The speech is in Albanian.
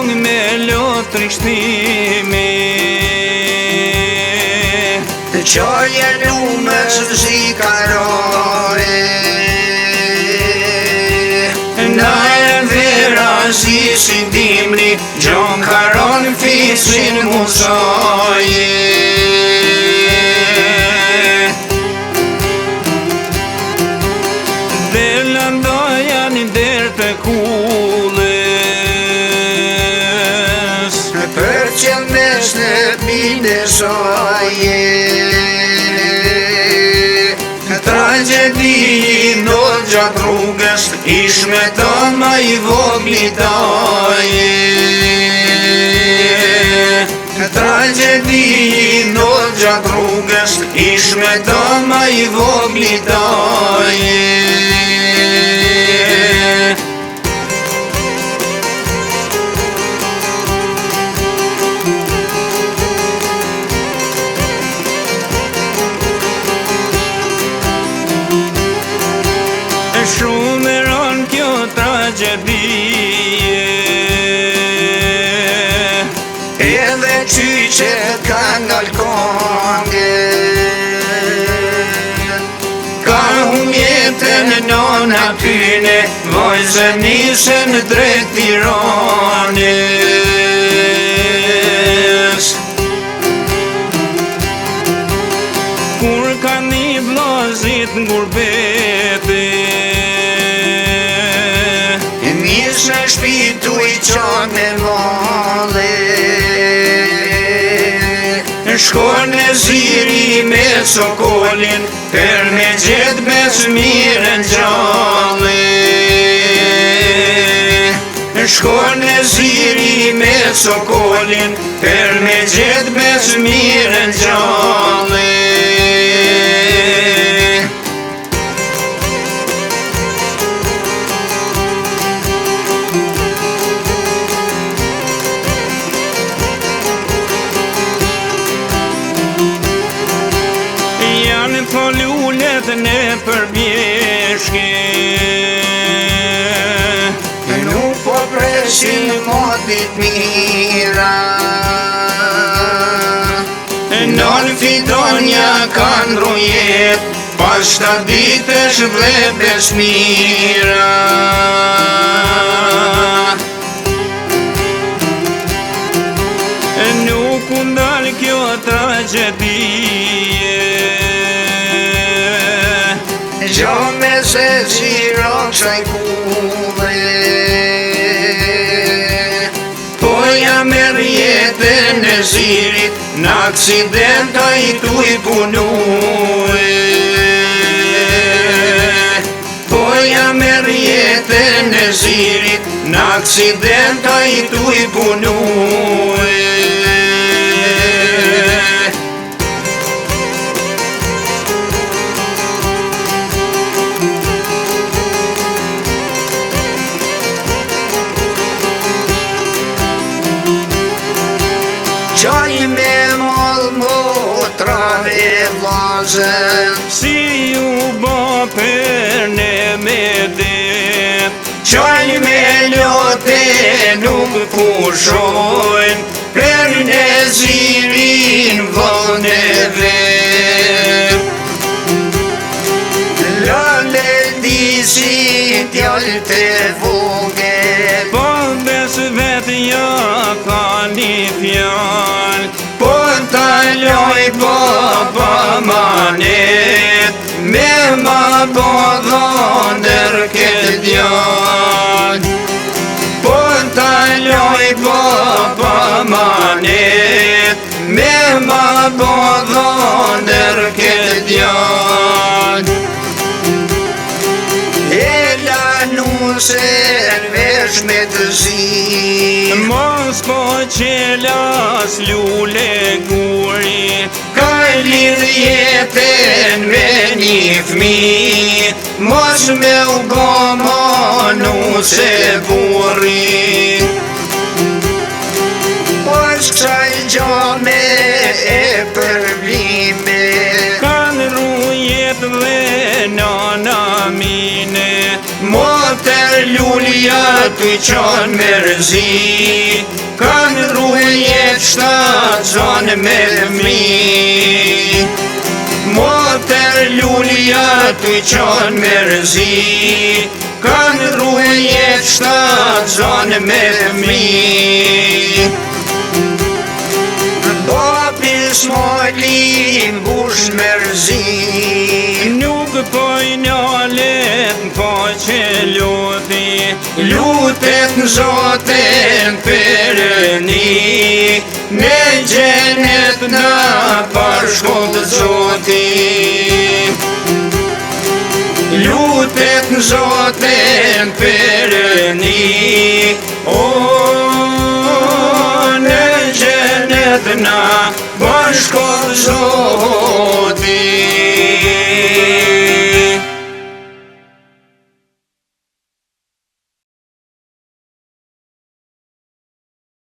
kong me lot rishtimi. Qoje lumës zikarore, Na e vera si dimri, gjon karon fisin musoje. Dhe landoja një der të kullës, për qëll mes në binde soje. Tragedi do gjatë rrugës, ish me të ma i voglitaje. Tragedi do gjatë rrugës, ish me të ma i voglitaje. Shumë e ronë kjo tragedie, Edhe qyqet ka ngalkonge, ka humjetën non atyne, vojzën nisën drejt Tiranës. Kur ka një vllazit ngurbeti, Nisë në shpitu i qanë me male, shkon e ziri me sokolin, per me gjetë Besmirën gjalle. Shkon e ziri me sokolin, per me gjetë Besmirën gjalle. Janë po lullet në përbjeshke, nuk po presin modit mira. Non Fidonja kanë rujet, pas 7 ditësh vle Besmira. Nuk u ndal kjo tragedie, Gjo me se si roksaj kuve, po ja merr jetën e zirit, në aksidenta i tu i punue. Po ja merr jetën e zirit, në aksidenta i tu i punue. Qaj me moll motrave vlazën, Si u bo për ne me det, qaj me lote nuk pushojnë, për ne zirin vën e vet. lale disi t'jall të vogel, Po bes vet ja ka një fjall, po ta loj baba manet, me ma po dhonder këtë djall. Po ta loj baba manet, me ma po dhonder këtë djall. se vesh me të zi. Mos po qelas lule guri, ka lidh jetën me një fmi, mos me u bomonu se burri. Mos kësaj gjone e përblime, Kanë rujet dhe nana mine, motër lulja të qanë mërzi. shtatzon me fmi. Motër lulja tu i qon mërzi, kanë rrujet shtatzon me fmi. Babi Smoli mbush mërzi, Nuk po i njolet, po që luti, lutet në Zotin Perëni, në gjenet në bashkot Zoti. Lutet në Zotin Perëni, o në gjenet në bashkot Zoti.